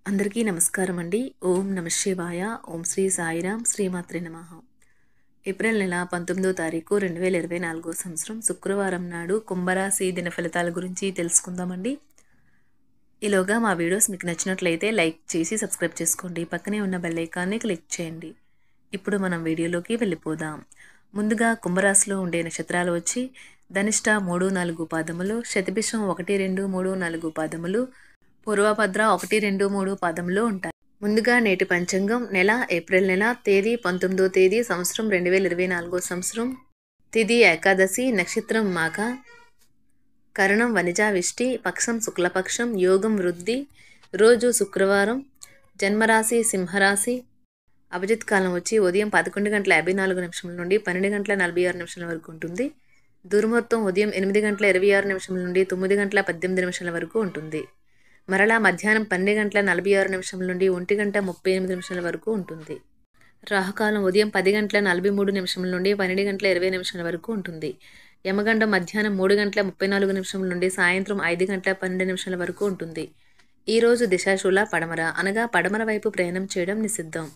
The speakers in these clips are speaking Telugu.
అందరికీ నమస్కారం అండి. ఓం నమ శివాయ. ఓం శ్రీ సాయిరాం. శ్రీమాత్రే నమః. ఏప్రిల్ నెల 19వ తారీఖు 2024 సంవత్సరం శుక్రవారం నాడు కుంభరాశి దిన ఫలితాల గురించి తెలుసుకుందామండి. ఈలోగా మా వీడియోస్ మీకు నచ్చినట్లయితే లైక్ చేసి సబ్స్క్రైబ్ చేసుకోండి. పక్కనే ఉన్న బెల్ ఐకాన్ని క్లిక్ చేయండి. ఇప్పుడు మనం వీడియోలోకి వెళ్ళిపోదాం. ముందుగా కుంభరాశిలో ఉండే నక్షత్రాలు వచ్చి ధనిష్ట 3, 4 పాదములు, శతభిషం 1, 2, 3, 4 పాదములు, పూర్వభద్ర 1, 2, 3 పాదములు ఉంటాయి. ముందుగా నేటి పంచాంగం నెల ఏప్రిల్ నెల తేదీ 19వ తేదీ సంవత్సరం 2024 సంవత్సరం తిథి ఏకాదశి నక్షత్రం మాఘ కరణం వనిజావిష్టి పక్షం శుక్లపక్షం యోగం వృద్ధి రోజు శుక్రవారం జన్మరాశి సింహరాశి అభిజిత్ కాలం వచ్చి ఉదయం 11:54 నుండి 12:46 వరకు ఉంటుంది. దుర్ముహూర్తం ఉదయం 8:26 నుండి 9:18 వరకు ఉంటుంది. మరలా మధ్యాహ్నం 12:46 నుండి 1:38 వరకు ఉంటుంది. రాహుకాలం ఉదయం 10:43 నుండి 12:20 వరకు ఉంటుంది. యమగండం మధ్యాహ్నం 3:34 నుండి సాయంత్రం 5:12 వరకు ఉంటుంది. ఈరోజు దిశాశూల పడమర అనగా పడమర వైపు ప్రయాణం చేయడం నిషిద్ధం.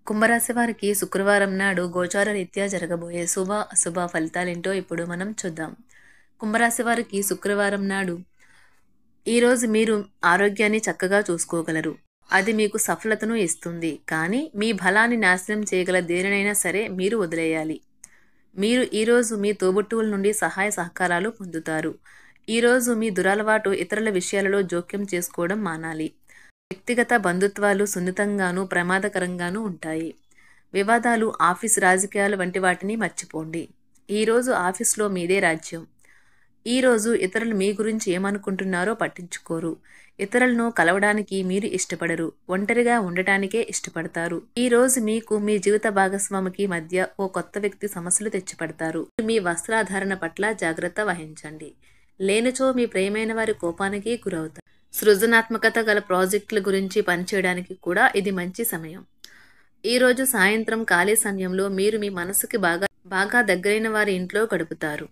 కుంభరాశి వారికి శుక్రవారం నాడు గోచార రీత్యా జరగబోయే శుభ అశుభ ఫలితాలేంటో ఇప్పుడు మనం చూద్దాం. కుంభరాశి వారికి శుక్రవారం నాడు ఈరోజు మీరు ఆరోగ్యాన్ని చక్కగా చూసుకోగలరు. అది మీకు సఫలతను ఇస్తుంది. కానీ మీ బలాన్ని నాశనం చేయగల దేనినైనా సరే మీరు వదిలేయాలి. మీరు ఈరోజు మీ తోబుట్టువుల నుండి సహాయ సహకారాలు పొందుతారు. ఈరోజు మీ దురలవాటు ఇతరుల విషయాలలో జోక్యం చేసుకోవడం మానాలి. వ్యక్తిగత బంధుత్వాలు సున్నితంగానూ ప్రమాదకరంగానూ ఉంటాయి. వివాదాలు, ఆఫీస్ రాజకీయాలు వంటి వాటిని మర్చిపోండి. ఈరోజు ఆఫీస్లో మీదే రాజ్యం. ఈరోజు ఇతరులు మీ గురించి ఏమనుకుంటున్నారో పట్టించుకోరు. ఇతరులను కలవడానికి మీరు ఇష్టపడరు. ఒంటరిగా ఉండటానికే ఇష్టపడతారు. ఈ రోజు మీకు మీ జీవిత భాగస్వామికి మధ్య ఓ కొత్త వ్యక్తి సమస్యలు తెచ్చిపెడతారు. మీ వస్త్రాధారణ పట్ల జాగ్రత్త వహించండి. లేనిచో మీ ప్రియమైన వారి కోపానికి గురవుతారు. సృజనాత్మకత గల ప్రాజెక్టుల గురించి పనిచేయడానికి కూడా ఇది మంచి సమయం. ఈరోజు సాయంత్రం ఖాళీ సమయంలో మీరు మీ మనసుకి బాగా దగ్గరైన వారి ఇంట్లో గడుపుతారు.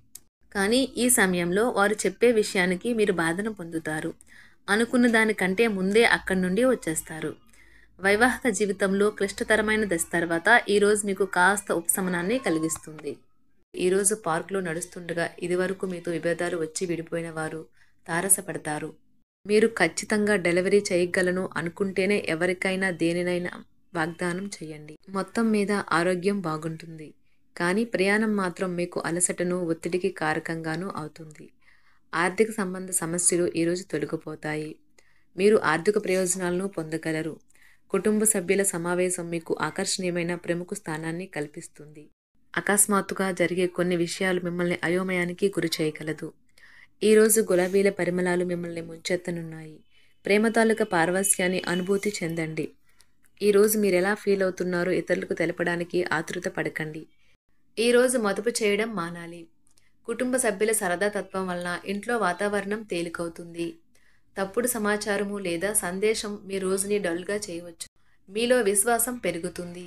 కానీ ఈ సమయంలో వారు చెప్పే విషయానికి మీరు బాధను పొందుతారు. అనుకున్న దానికంటే ముందే అక్కడి నుండి వచ్చేస్తారు. వైవాహిక జీవితంలో క్లిష్టతరమైన దశ తర్వాత ఈరోజు మీకు కాస్త ఉపశమనాన్ని కలిగిస్తుంది. ఈరోజు పార్కులో నడుస్తుండగా ఇదివరకు మీతో విభేదాలు వచ్చి విడిపోయిన వారు తారసపడతారు. మీరు ఖచ్చితంగా డెలివరీ చేయగలను అనుకుంటేనే ఎవరికైనా దేనినైనా వాగ్దానం చేయండి. మొత్తం మీద ఆరోగ్యం బాగుంటుంది. కానీ ప్రయాణం మాత్రం మీకు అలసటను, ఒత్తిడికి కారకంగానూ అవుతుంది. ఆర్థిక సంబంధ సమస్యలు ఈరోజు తొలగిపోతాయి. మీరు ఆర్థిక ప్రయోజనాలను పొందగలరు. కుటుంబ సభ్యుల సమావేశం మీకు ఆకర్షణీయమైన ప్రముఖ స్థానాన్ని కల్పిస్తుంది. అకస్మాత్తుగా జరిగే కొన్ని విషయాలు మిమ్మల్ని అయోమయానికి గురి చేయగలదు. ఈరోజు గులాబీల పరిమళాలు మిమ్మల్ని ముంచెత్తనున్నాయి. ప్రేమ తాలూకా పారవస్యాన్ని అనుభూతి చెందండి. ఈరోజు మీరు ఎలా ఫీల్ అవుతున్నారో ఇతరులకు తెలపడానికి ఆతృత పడకండి. ఈరోజు మదుపు చేయడం మానాలి. కుటుంబ సభ్యుల సరదా తత్వం వలన ఇంట్లో వాతావరణం తేలికవుతుంది. తప్పుడు సమాచారము లేదా సందేశం మీ రోజుని డల్గా చేయవచ్చు. మీలో విశ్వాసం పెరుగుతుంది.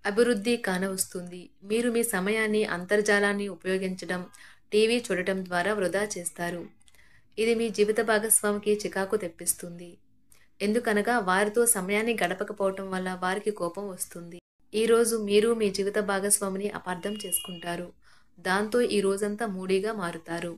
అభివృద్ధి కానవస్తుంది. మీరు మీ సమయాన్ని అంతర్జాలాన్ని ఉపయోగించడం, టీవీ చూడటం ద్వారా వృధా చేస్తారు. ఇది మీ జీవిత భాగస్వామికి చికాకు తెప్పిస్తుంది. ఎందుకనగా వారితో సమయాన్ని గడపకపోవటం వల్ల వారికి కోపం వస్తుంది. ఈరోజు మీరు మీ జీవిత భాగస్వామిని అపార్థం చేసుకుంటారు. దాంతో ఈ రోజంతా మూడీగా మారుతారు.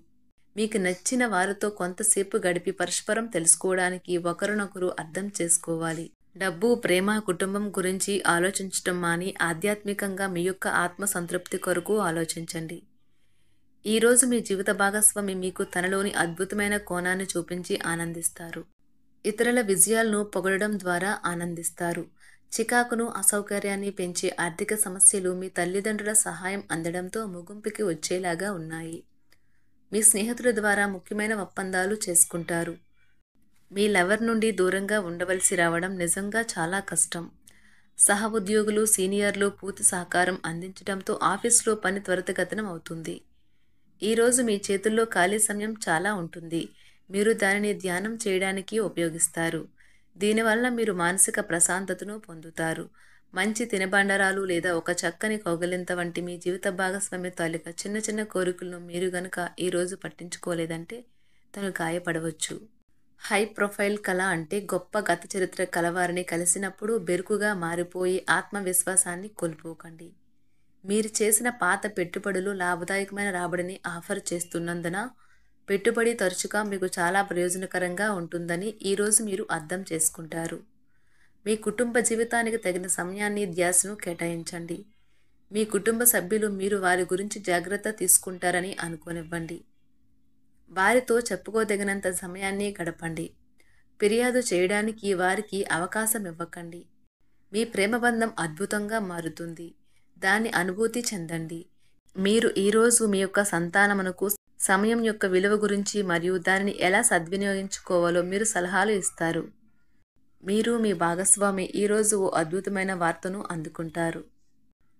మీకు నచ్చిన వారితో కొంతసేపు గడిపి పరస్పరం తెలుసుకోవడానికి ఒకరినొకరు అర్థం చేసుకోవాలి. డబ్బు, ప్రేమ, కుటుంబం గురించి ఆలోచించటం మాని ఆధ్యాత్మికంగా మీ యొక్క ఆత్మ సంతృప్తి కొరకు ఆలోచించండి. ఈరోజు మీ జీవిత భాగస్వామి మీకు తనలోని అద్భుతమైన కోణాన్ని చూపించి ఆనందిస్తారు. ఇతరుల విజయాలను పొగడడం ద్వారా ఆనందిస్తారు. చికాకును, అసౌకర్యాన్ని పెంచే ఆర్థిక సమస్యలు మీ తల్లిదండ్రుల సహాయం అందడంతో ముగింపుకి వచ్చేలాగా ఉన్నాయి. మీ స్నేహితుల ద్వారా ముఖ్యమైన ఒప్పందాలు చేసుకుంటారు. మీ లవర్ నుండి దూరంగా ఉండవలసి రావడం నిజంగా చాలా కష్టం. సహ ఉద్యోగులు, సీనియర్లు పూర్తి సహకారం అందించడంతో ఆఫీసులో పని త్వరితగతిన అవుతుంది. ఈరోజు మీ చేతుల్లో ఖాళీ సమయం చాలా ఉంటుంది. మీరు దానిని ధ్యానం చేయడానికి ఉపయోగిస్తారు. దీనివల్ల మీరు మానసిక ప్రశాంతతను పొందుతారు. మంచి తినబండరాలు లేదా ఒక చక్కని కౌగిలింత వంటి మీ జీవిత భాగస్వామి తాలూకా చిన్న చిన్న కోరికలను మీరు గనక ఈరోజు పట్టించుకోలేదంటే తను గాయపడవచ్చు. హై ప్రొఫైల్ కళ అంటే గొప్ప గత చరిత్ర కలవారిని కలిసినప్పుడు బెరుకుగా మారిపోయి ఆత్మవిశ్వాసాన్ని కోల్పోకండి. మీరు చేసిన పాత పెట్టుబడులు లాభదాయకమైన రాబడిని ఆఫర్ చేస్తున్నందున పెట్టుబడి తరచుగా మీకు చాలా ప్రయోజనకరంగా ఉంటుందని ఈరోజు మీరు అర్థం చేసుకుంటారు. మీ కుటుంబ జీవితానికి తగిన సమయాన్ని ధ్యాసను కేటాయించండి. మీ కుటుంబ సభ్యులు మీరు వారి గురించి జాగ్రత్త తీసుకుంటారని అనుకోనివ్వండి. వారితో చెప్పుకోదగినంత సమయాన్ని గడపండి. ఫిర్యాదు చేయడానికి వారికి అవకాశం ఇవ్వకండి. మీ ప్రేమబంధం అద్భుతంగా మారుతుంది. దాన్ని అనుభూతి చెందండి. మీరు ఈరోజు మీ యొక్క సంతానమునకు సమయం యొక్క విలువ గురించి మరియు దానిని ఎలా సద్వినియోగించుకోవాలో మీరు సలహాలు ఇస్తారు. మీరు మీ భాగస్వామి ఈరోజు ఓ అద్భుతమైన వార్తను అందుకుంటారు.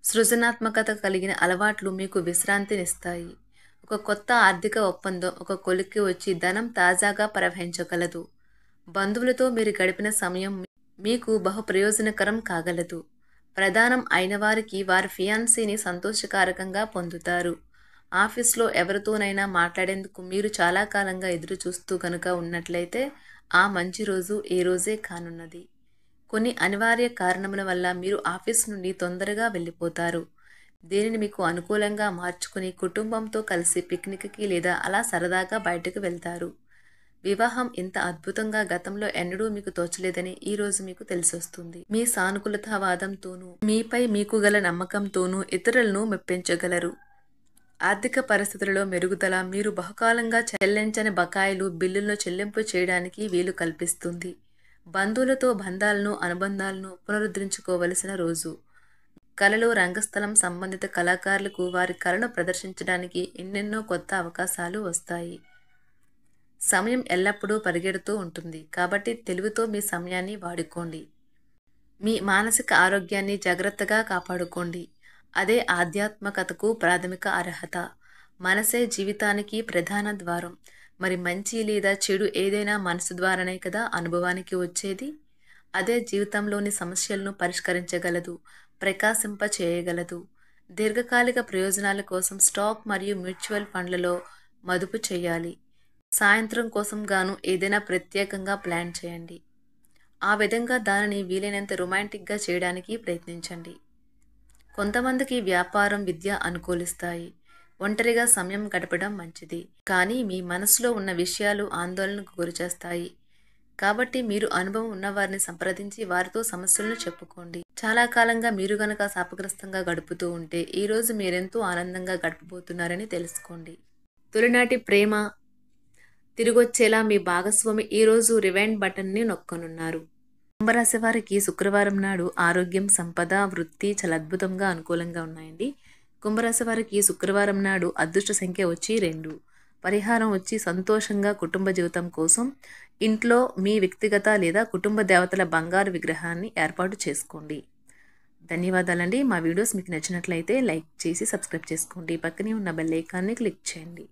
సృజనాత్మకత కలిగిన అలవాట్లు మీకు విశ్రాంతినిస్తాయి. ఒక కొత్త ఆర్థిక ఒప్పందం ఒక కొలిక్కి వచ్చి ధనం తాజాగా ప్రవహించగలదు. బంధువులతో మీరు గడిపిన సమయం మీకు బహు ప్రయోజనకరం కాగలదు. ప్రధానం అయిన వారికి వారి ఫియాన్సీని సంతోషకారకంగా పొందుతారు. ఆఫీస్లో ఎవరితోనైనా మాట్లాడేందుకు మీరు చాలా కాలంగా ఎదురు చూస్తూ కనుక ఉన్నట్లయితే ఆ మంచి రోజు ఏ రోజే కానున్నది. కొన్ని అనివార్య కారణముల వల్ల మీరు ఆఫీస్ నుండి తొందరగా వెళ్ళిపోతారు. దీనిని మీకు అనుకూలంగా మార్చుకుని కుటుంబంతో కలిసి పిక్నిక్కి లేదా అలా సరదాగా బయటకు వెళ్తారు. వివాహం ఇంత అద్భుతంగా గతంలో ఎన్నడూ మీకు తోచలేదని ఈరోజు మీకు తెలిసొస్తుంది. మీ సానుకూలతావాదంతోనూ మీపై మీకు గల నమ్మకంతోనూ ఇతరులను మెప్పించగలరు. ఆర్థిక పరిస్థితులలో మెరుగుదల మీరు బహుకాలంగా చెల్లించని బకాయిలు బిల్లులను చెల్లింపు చేయడానికి వీలు కల్పిస్తుంది. బంధువులతో బంధాలను అనుబంధాలను పునరుద్ధరించుకోవలసిన రోజు. కళలు రంగస్థలం సంబంధిత కళాకారులకు వారి కళను ప్రదర్శించడానికి ఎన్నెన్నో కొత్త అవకాశాలు వస్తాయి. సమయం ఎల్లప్పుడూ పరిగెడుతూ ఉంటుంది కాబట్టి తెలివితో మీ సమయాన్ని వాడుకోండి. మీ మానసిక ఆరోగ్యాన్ని జాగ్రత్తగా కాపాడుకోండి. అదే ఆధ్యాత్మికతకు ప్రాథమిక అర్హత. మనసే జీవితానికి ప్రధాన ద్వారం. మరి మంచి లేదా చెడు ఏదైనా మనసు ద్వారానే కదా అనుభవానికి వచ్చేది. అదే జీవితంలోని సమస్యలను పరిష్కరించగలదు, ప్రకాశింప చేయగలదు. దీర్ఘకాలిక ప్రయోజనాల కోసం స్టాక్ మరియు మ్యూచువల్ ఫండ్లలో మదుపు చేయాలి. సాయంత్రం కోసం గాను ఏదైనా ప్రత్యేకంగా ప్లాన్ చేయండి. ఆ విధంగా దానిని వీలైనంత రొమాంటిక్గా చేయడానికి ప్రయత్నించండి. కొంతమందికి వ్యాపారం, విద్య అనుకూలిస్తాయి. ఒంటరిగా సమయం గడపడం మంచిది. కానీ మీ మనసులో ఉన్న విషయాలు ఆందోళనకు గురిచేస్తాయి. కాబట్టి మీరు అనుభవం ఉన్నవారిని సంప్రదించి వారితో సమస్యలను చెప్పుకోండి. చాలా కాలంగా మీరు గనక శాపగ్రస్తంగా గడుపుతూ ఉంటే ఈరోజు మీరెంతో ఆనందంగా గడపబోతున్నారని తెలుసుకోండి. తొలినాటి ప్రేమ తిరిగొచ్చేలా మీ భాగస్వామి ఈరోజు రివైండ్ బటన్ని నొక్కనున్నారు. కుంభరాశి వారికి శుక్రవారం నాడు ఆరోగ్యం, సంపద, వృత్తి చాలా అద్భుతంగా అనుకూలంగా ఉన్నాయండి. కుంభరాశి వారికి శుక్రవారం నాడు అదృష్ట సంఖ్య వచ్చి 2. పరిహారం వచ్చి సంతోషంగా కుటుంబ జీవితం కోసం ఇంట్లో మీ వ్యక్తిగత లేదా కుటుంబ దేవతల బంగారు విగ్రహాన్ని ఏర్పాటు చేసుకోండి. ధన్యవాదాలండి. మా వీడియోస్ మీకు నచ్చినట్లయితే లైక్ చేసి సబ్స్క్రైబ్ చేసుకోండి. పక్కనే ఉన్న బెల్ ఐకాన్ని క్లిక్ చేయండి.